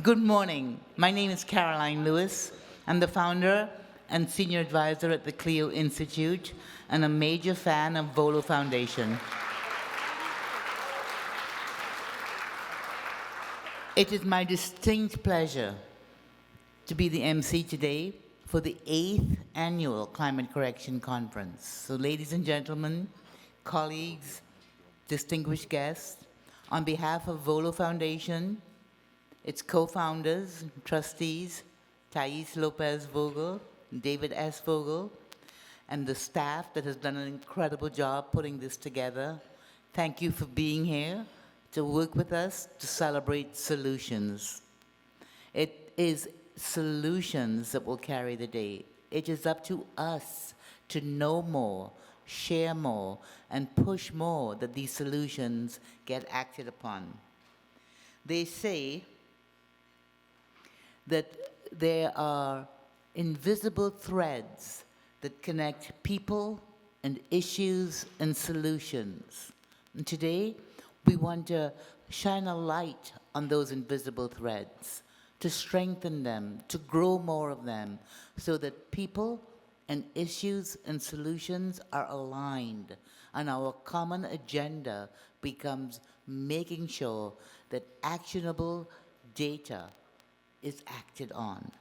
Good morning. My name is Caroline Lewis. I'm the founder and senior advisor at the Clio Institute and a major fan of VoLo Foundation. It is my distinct pleasure to be the MC today for the 8th annual Climate Correction Conference. So ladies and gentlemen, colleagues, distinguished guests, on behalf of VoLo Foundation, its co-founders, trustees, Thais López Vogel, David S. Vogel, and the staff that has done an incredible job putting this together, thank you for being here to work with us to celebrate solutions. It is solutions that will carry the day. It is up to us to know more, share more, and push more that these solutions get acted upon. They say that there are invisible threads that connect people and issues and solutions. And today, we want to shine a light on those invisible threads, to strengthen them, to grow more of them, so that people and issues and solutions are aligned, and our common agenda becomes making sure that actionable data is acted on.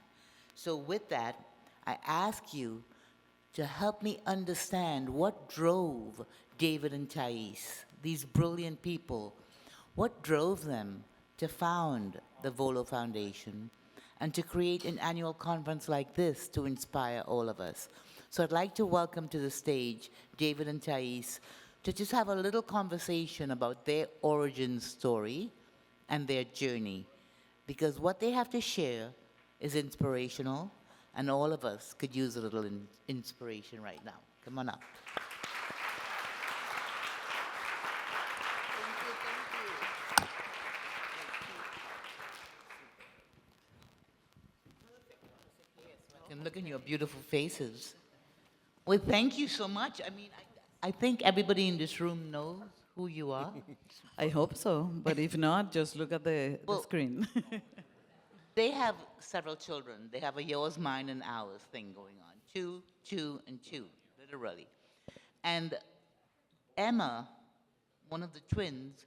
So with that, I ask you to help me understand what drove David and Thais, these brilliant people, what drove them to found the VoLo Foundation and to create an annual conference like this to inspire all of us. So I'd like to welcome to the stage David and Thais to just have a little conversation about their origin story and their journey, because what they have to share is inspirational, and all of us could use a little inspiration right now. Come on up. I'm looking at your beautiful faces. Well, thank you so much. I mean, I think everybody in this room knows who you are. I hope so, but if not, just look at the Well, screen. They have several children. They have a yours, mine, and ours thing going on. Two, two, and two, literally. And Emma, one of the twins,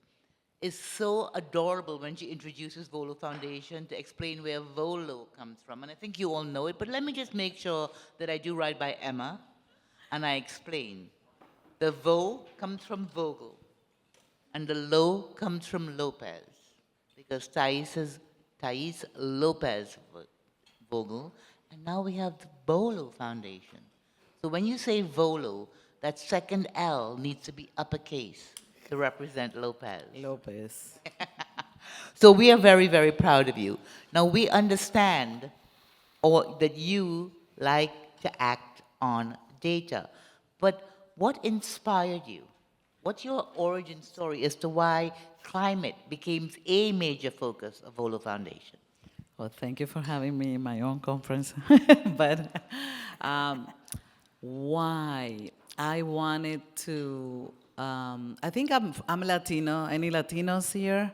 is so adorable when she introduces VoLo Foundation to explain where VoLo comes from. And I think you all know it, but let me just make sure that I do right by Emma, and I explain. The Vo comes from Vogel, and the Lo comes from Lopez, because Thais López Vogel, and now we have the VoLo Foundation. So when you say VoLo, that second L needs to be uppercase to represent Lopez. Lopez. So we are very, very proud of you. Now we understand that you like to act on data, but what inspired you? What's your origin story as to why climate became a major focus of VoLo Foundation? Well, thank you for having me in my own conference. But why? I wanted to, I think I'm Latino. Any Latinos here?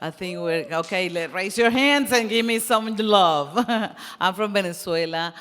I think we're, okay, raise your hands and give me some love. I'm from Venezuela.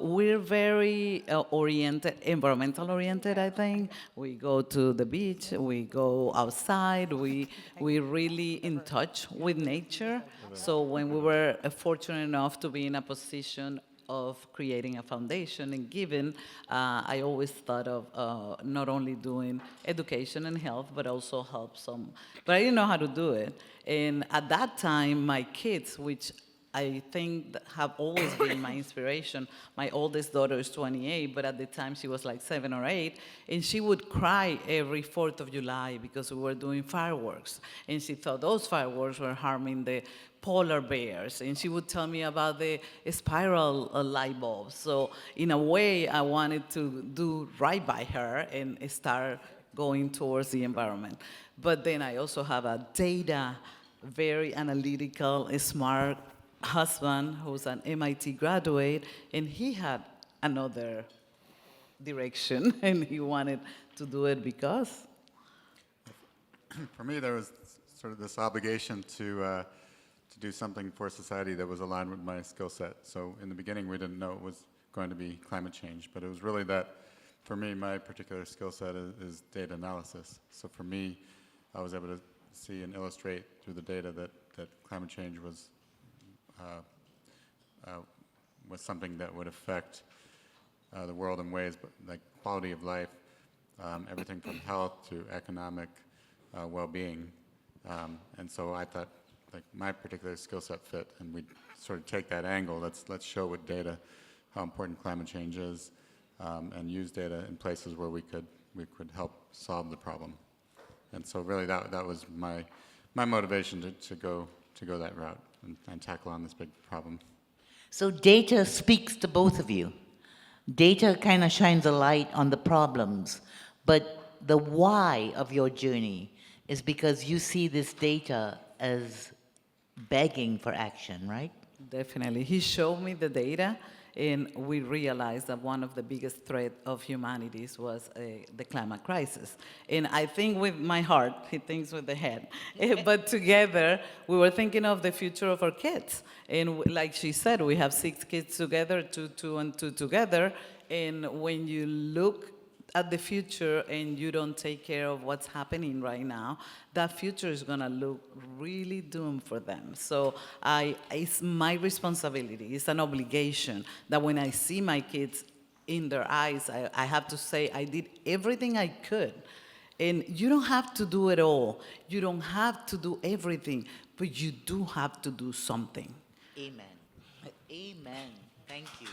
We're very oriented, environmental oriented, I think. We go to the beach, we go outside, we really in touch with nature. So when we were fortunate enough to be in a position of creating a foundation and giving, I always thought of not only doing education and health, but also help some. But I didn't know how to do it. And at that time, my kids, which I think have always been my inspiration. My oldest daughter is 28, but at the time she was like 7 or 8, and she would cry every 4th of July because we were doing fireworks. And she thought those fireworks were harming the polar bears, and she would tell me about the spiral light bulbs. So in a way, I wanted to do right by her and start going towards the environment. But then I also have a data, very analytical, smart husband who's an MIT graduate, and he had another direction, and he wanted to do it because? For me, there was sort of this obligation to do something for society that was aligned with my skill set. So in the beginning, we didn't know it was going to be climate change, but it was really that, for me, my particular skill set is data analysis. So for me, I was able to see and illustrate through the data that climate change was something that would affect the world in ways like quality of life, everything from health to economic well-being. And so I thought, like, my particular skill set fit, and we'd sort of take that angle. Let's show with data how important climate change is, and use data in places where we could help solve the problem. And so really that was my motivation to go that route and tackle on this big problem. So data speaks to both of you. Data kind of shines a light on the problems, but the why of your journey is because you see this data as begging for action, right? Definitely. He showed me the data, and we realized that one of the biggest threats of humanity was the climate crisis. And I think with my heart, he thinks with the head. But together, we were thinking of the future of our kids. And like she said, we have 6 kids together, two and two together. And when you look at the future and you don't take care of what's happening right now, that future is going to look really doomed for them. So it's my responsibility, it's an obligation that when I see my kids in their eyes, I have to say I did everything I could. And you don't have to do it all. You don't have to do everything, but you do have to do something. Amen. Amen. Thank you.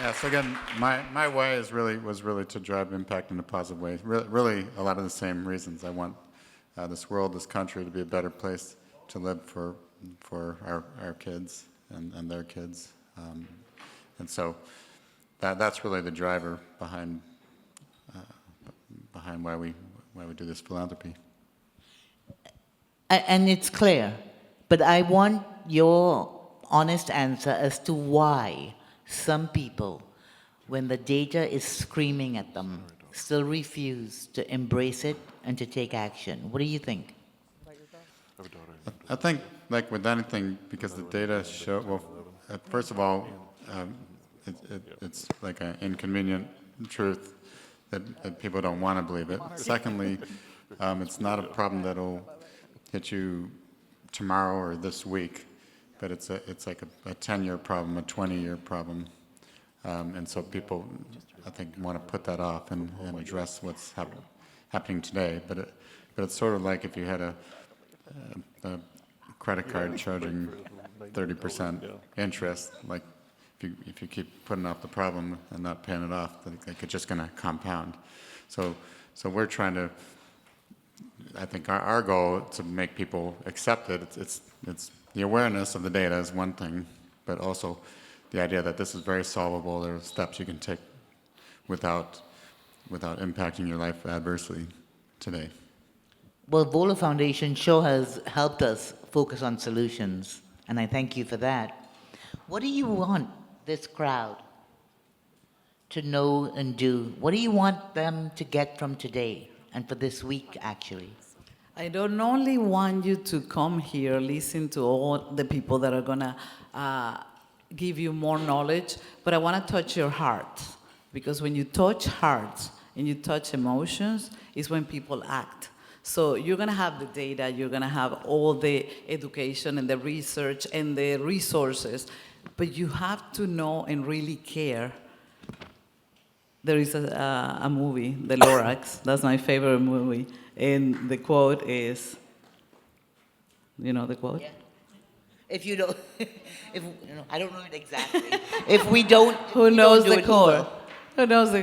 Yeah, so again, my way was really to drive impact in a positive way. Really, a lot of the same reasons. I want this world, this country, to be a better place to live for our kids and their kids. And so that's really the driver behind why we do this philanthropy. And it's clear, but I want your honest answer as to why some people, when the data is screaming at them, still refuse to embrace it and to take action. What do you think? I think, like with anything, because the data show, well, first of all, it's like an inconvenient truth that people don't want to believe it. Secondly, it's not a problem that'll hit you tomorrow or this week, but it's like a 10-year problem, a 20-year problem. And so people, I think, want to put that off and address what's happening today. But it's sort of like if you had a credit card charging 30% interest, like if you keep putting off the problem and not paying it off, like it's just going to compound. So we're trying to, I think our goal to make people accept it. It's the awareness of the data is one thing, but also the idea that this is very solvable. There are steps you can take without impacting your life adversely today. Well, VoLo Foundation sure has helped us focus on solutions, and I thank you for that. What do you want this crowd to know and do? What do you want them to get from today and for this week, actually? I don't only want you to come here, listen to all the people that are going to give you more knowledge, but I want to touch your heart. Because when you touch hearts and you touch emotions, is when people act. So you're going to have the data, you're going to have all the education and the research and the resources, but you have to know and really care. There is a movie, The Lorax, that's my favorite movie, and the quote is, you know the quote? Yeah. If you don't, I don't know it exactly. If we don't, Who knows don't do the it, quote? Who knows the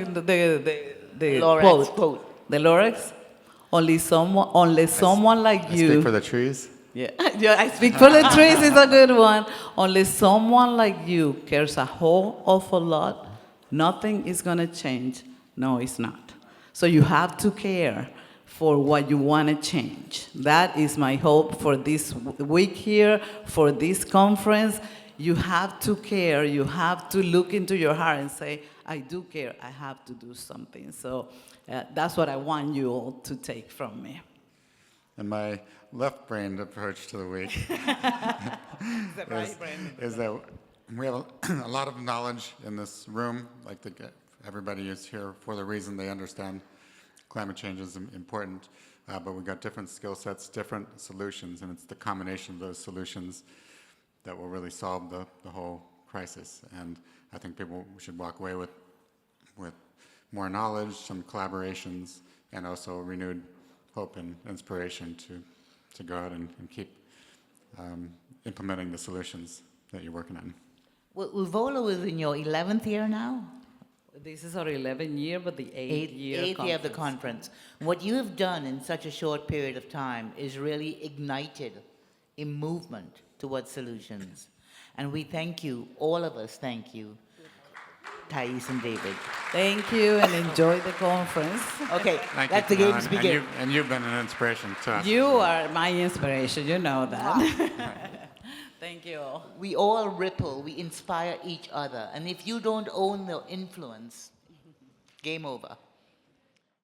Lorax quote? The Lorax? Only someone like I you. speak for the trees. Yeah, yeah, I speak for the trees is a good one. Only someone like you cares a whole awful lot. Nothing is gonna change. No, it's not. So you have to care for what you want to change. That is my hope for this week here, for this conference. You have to care. You have to look into your heart and say, I do care. I have to do something. So that's what I want you all to take from me. And my left-brained approach to the week is that we have a lot of knowledge in this room. Like everybody is here for the reason they understand climate change is important, but we've got different skill sets, different solutions, and it's the combination of those solutions that will really solve the whole crisis. And I think people should walk away with more knowledge, some collaborations, and also renewed hope and inspiration to go out and keep implementing the solutions that you're working on. Well, VoLo is in your 11th year now? This is our 11th year, but the eighth year Eighth year of the conference. What you have done in such a short period of time is really ignited a movement towards solutions. And we thank you, all of us thank you, Thais and David. Thank you, and enjoy the conference. Okay, Thank let you, the Camilla, games begin. and you've been an inspiration to us. You are my inspiration, you know that. Thank you. We all ripple, we inspire each other. And if you don't own the influence, game over.